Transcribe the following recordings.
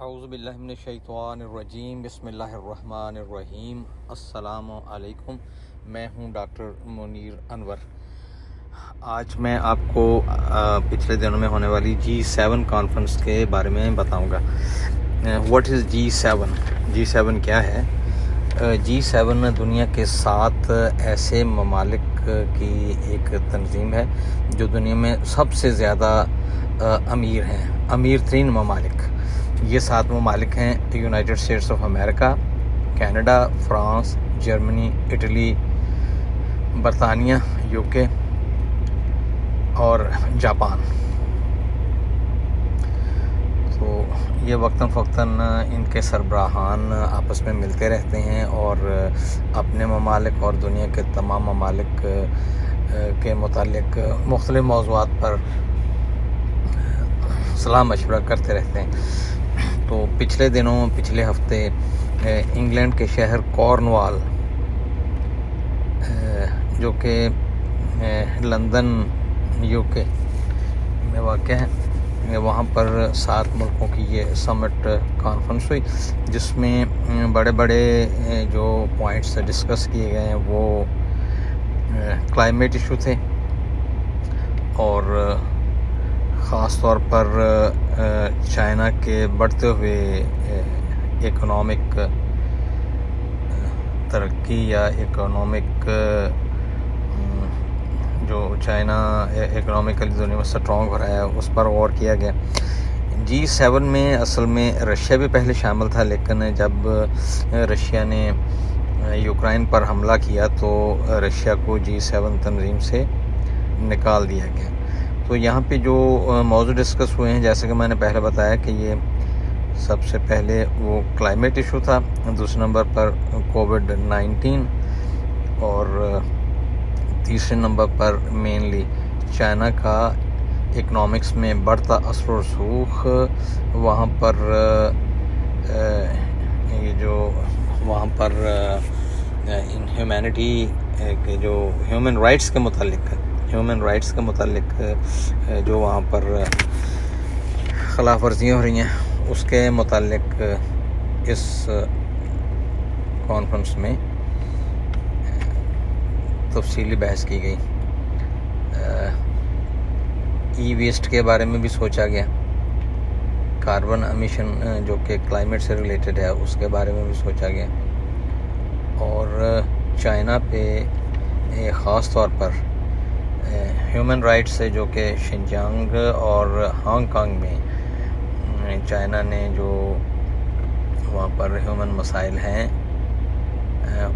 اعوذ باللہ من الشیطان الرجیم، بسم اللہ الرحمن الرحیم۔ السلام علیکم، میں ہوں ڈاکٹر منیر انور۔ آج میں آپ کو پچھلے دنوں میں ہونے والی G7 کانفرنس کے بارے میں بتاؤں گا۔ What is G7؟ G7 کیا ہے؟ G7 دنیا کے 7 ایسے ممالک کی ایک تنظیم ہے جو دنیا میں سب سے زیادہ امیر ہیں، امیر ترین ممالک۔ یہ 7 ممالک ہیں: United States of America, Canada, France, Germany, Italy, برطانیہ، UK اور جاپان۔ تو یہ وقتاً فوقتاً ان کے سربراہان آپس میں ملتے رہتے ہیں اور اپنے ممالک اور دنیا کے تمام ممالک کے متعلق مختلف موضوعات پر صلاح مشورہ کرتے رہتے ہیں۔ تو پچھلے ہفتے انگلینڈ کے شہر کارنوال، جو کہ لندن UK میں واقع ہے، وہاں پر 7 ملکوں کی یہ سمٹ کانفرنس ہوئی، جس میں بڑے بڑے جو پوائنٹس ڈسکس کیے گئے ہیں وہ کلائمیٹ ایشو تھے، اور خاص طور پر چائنا کے بڑھتے ہوئے اکنامک ترقی یا اکنامک جو چائنا اکنامکلی دنیا میں سٹرونگ ہو رہا ہے، اس پر غور کیا گیا۔ G7 میں اصل میں رشیا بھی پہلے شامل تھا، لیکن جب رشیا نے یوکرائن پر حملہ کیا تو رشیا کو G7 تنظیم سے نکال دیا گیا۔ تو یہاں پہ جو موضوع ڈسکس ہوئے ہیں، جیسے کہ میں نے پہلے بتایا کہ یہ سب سے پہلے وہ کلائمیٹ ایشو تھا، دوسرے نمبر پر COVID-19، اور تیسرے نمبر پر مینلی چائنا کا اکنامکس میں بڑھتا اثر و رسوخ، وہاں پر وہاں پر ان ہیومینٹی کے جو ہیومن رائٹس کے متعلق جو وہاں پر خلاف ورزیاں ہو رہی ہیں، اس کے متعلق اس کانفرنس میں تفصیلی بحث کی گئی۔ ای ویسٹ کے بارے میں بھی سوچا گیا، کاربن امیشن جو کہ کلائمیٹ سے ریلیٹڈ ہے، اس کے بارے میں بھی سوچا گیا، اور چائنا پہ خاص طور پر ہیومن رائٹس سے، جو کہ شنجانگ اور ہانگ کانگ میں چائنا نے جو وہاں پر ہیومن مسائل ہیں،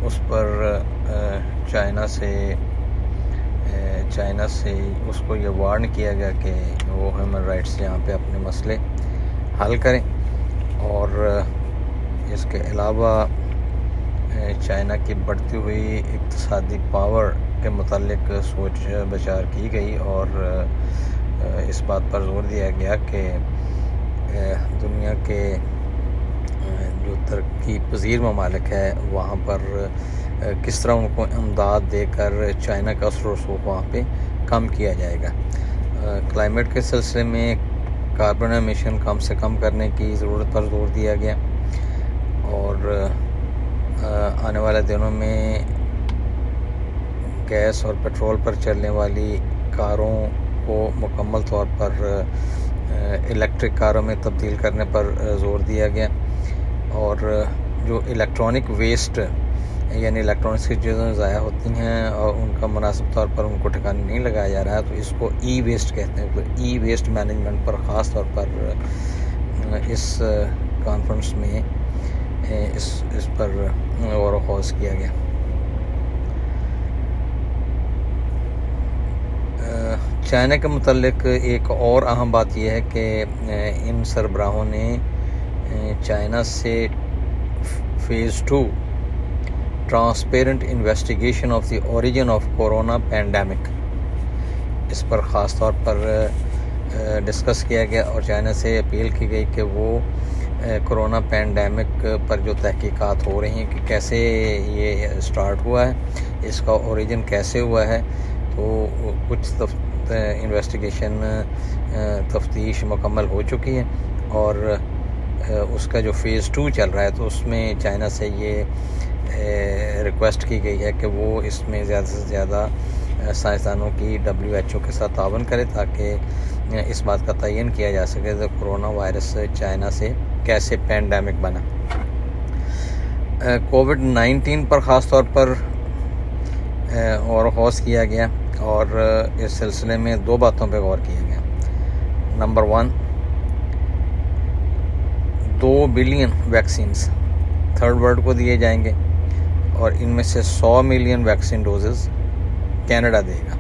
اس پر چائنا سے اس کو یہ وارن کیا گیا کہ وہ ہیومن رائٹس یہاں پہ اپنے مسئلے حل کریں۔ اور اس کے علاوہ چائنا کی بڑھتی ہوئی اقتصادی پاور کے متعلق سوچ بچار کی گئی، اور اس بات پر زور دیا گیا کہ دنیا کے جو ترقی پذیر ممالک ہے، وہاں پر کس طرح ان کو امداد دے کر چائنا کا اثر و رسوخ وہاں پہ کم کیا جائے گا۔ کلائمیٹ کے سلسلے میں کاربن امیشن کم سے کم کرنے کی ضرورت پر زور دیا گیا، اور آنے والے دنوں میں گیس اور پیٹرول پر چلنے والی کاروں کو مکمل طور پر الیکٹرک کاروں میں تبدیل کرنے پر زور دیا گیا، اور جو الیکٹرانک ویسٹ یعنی الیکٹرانکس کی چیزیں ضائع ہوتی ہیں اور ان کا مناسب طور پر ان کو ٹھکانے نہیں لگایا جا رہا ہے، تو اس کو ای ویسٹ کہتے ہیں۔ تو ای ویسٹ مینجمنٹ پر خاص طور پر اس کانفرنس میں اس پر غور و خوض کیا گیا۔ چائنا کے متعلق ایک اور اہم بات یہ ہے کہ ان سربراہوں نے چائنا سے phase 2 transparent investigation of the origin of corona pandemic, اس پر خاص طور پر ڈسکس کیا گیا، اور چائنا سے اپیل کی گئی کہ وہ کورونا پینڈیمک پر جو تحقیقات ہو رہی ہیں کہ کیسے یہ اسٹارٹ ہوا ہے، اس کا اوریجن کیسے ہوا ہے، تو کچھ انویسٹیگیشن تفتیش مکمل ہو چکی ہے، اور اس کا جو فیز 2 چل رہا ہے تو اس میں چائنا سے یہ ریکویسٹ کی گئی ہے کہ وہ اس میں زیادہ سے زیادہ سائنسدانوں کی WHO کے ساتھ تعاون کرے تاکہ اس بات کا تعین کیا جا سکے کہ کرونا وائرس چائنا سے کیسے پینڈیمک بنا۔ کووڈ-19 پر خاص طور پر غور و خوض کیا گیا اور اس سلسلے میں 2 باتوں پہ غور کیا گیا۔ Number 1، 2 billion vaccines third world کو دیے جائیں گے اور ان میں سے 100 ملین ویکسین ڈوزز کینیڈا دے گا۔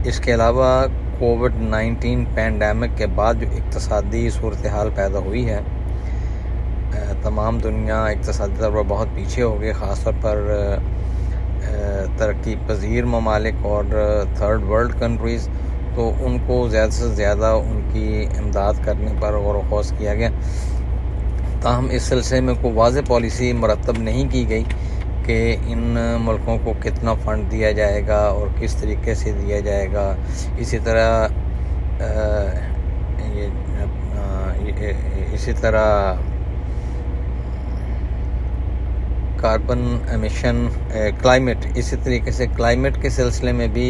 اس کے علاوہ کووڈ-19 پینڈیمک کے بعد جو اقتصادی صورتحال پیدا ہوئی ہے، تمام دنیا اقتصادی طور پر بہت پیچھے ہو گئی، خاص طور پر ترقی پذیر ممالک اور تھرڈ ورلڈ کنٹریز، تو ان کو زیادہ سے زیادہ ان کی امداد کرنے پر غور و خوض کیا گیا۔ تاہم اس سلسلے میں کوئی واضح پالیسی مرتب نہیں کی گئی کہ ان ملکوں کو کتنا فنڈ دیا جائے گا اور کس طریقے سے دیا جائے گا۔ اسی طرح کاربن ایمیشن، کلائمیٹ، اسی طریقے سے کلائمیٹ کے سلسلے میں بھی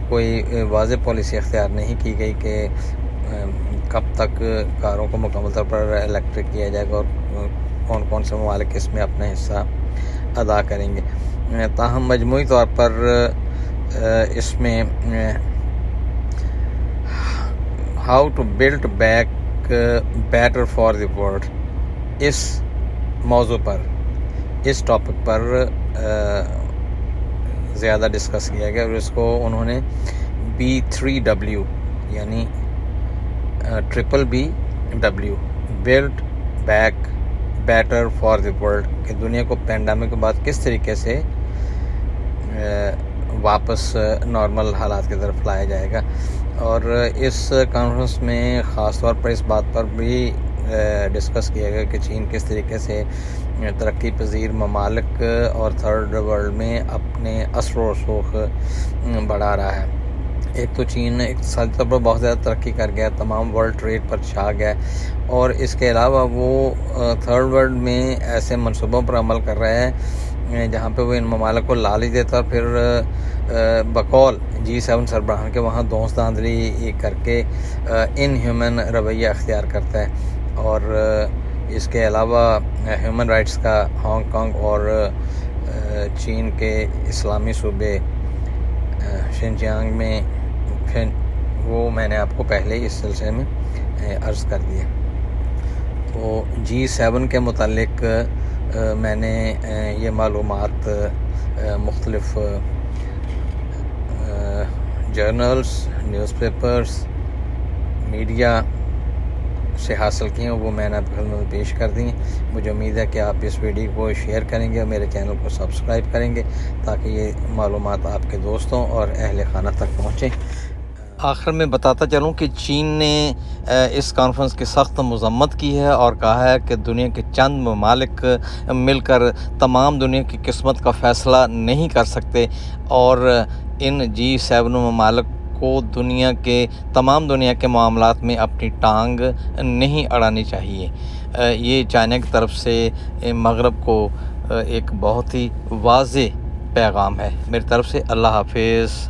کوئی واضح پالیسی اختیار نہیں کی گئی کہ کب تک کاروں کو مکمل طور پر الیکٹرک کیا جائے گا اور کون کون سے ممالک اس میں اپنا حصہ ادا کریں گے۔ تاہم مجموعی طور پر اس میں how to build back better for the world, اس موضوع پر، اس ٹاپک پر زیادہ ڈسکس کیا گیا اور اس کو انہوں نے B3W یعنی BBW build back better for the world کہ دنیا کو پینڈیمک کے بعد کس طریقے سے واپس نارمل حالات کی طرف لایا جائے گا۔ اور اس کانفرنس میں خاص طور پر اس بات پر بھی ڈسکس کیا گیا کہ چین کس طریقے سے ترقی پذیر ممالک اور تھرڈ ورلڈ میں اپنے اثر و رسوخ بڑھا رہا ہے۔ ایک تو چین اقتصادی طور پر بہت زیادہ ترقی کر گیا، تمام ورلڈ ٹریڈ پر چھا گیا، اور اس کے علاوہ وہ تھرڈ ورلڈ میں ایسے منصوبوں پر عمل کر رہا ہے جہاں پہ وہ ان ممالک کو لالچ دیتا ہے، پھر بقول G7 سربراہان کے وہاں دوست دھاندلی کر کے ان ہیومن رویہ اختیار کرتا ہے۔ اور اس کے علاوہ ہیومن رائٹس کا ہانگ کانگ اور چین کے اسلامی صوبے شنجیانگ میں وہ میں نے آپ کو پہلے اس سلسلے میں عرض کر دیا۔ تو G7 کے متعلق میں نے یہ معلومات مختلف جرنلز، نیوز پیپرز، میڈیا سے حاصل کی ہیں، وہ میں نے آپ کے خدمت میں پیش کر دی ہیں۔ مجھے امید ہے کہ آپ اس ویڈیو کو شیئر کریں گے اور میرے چینل کو سبسکرائب کریں گے تاکہ یہ معلومات آپ کے دوستوں اور اہل خانہ تک پہنچیں۔ آخر میں بتاتا چلوں کہ چین نے اس کانفرنس کی سخت مذمت کی ہے اور کہا ہے کہ دنیا کے چند ممالک مل کر تمام دنیا کی قسمت کا فیصلہ نہیں کر سکتے اور ان G7 ممالک کو تمام دنیا کے معاملات میں اپنی ٹانگ نہیں اڑانی چاہیے۔ یہ چائنا کی طرف سے مغرب کو ایک بہت ہی واضح پیغام ہے۔ میری طرف سے اللہ حافظ۔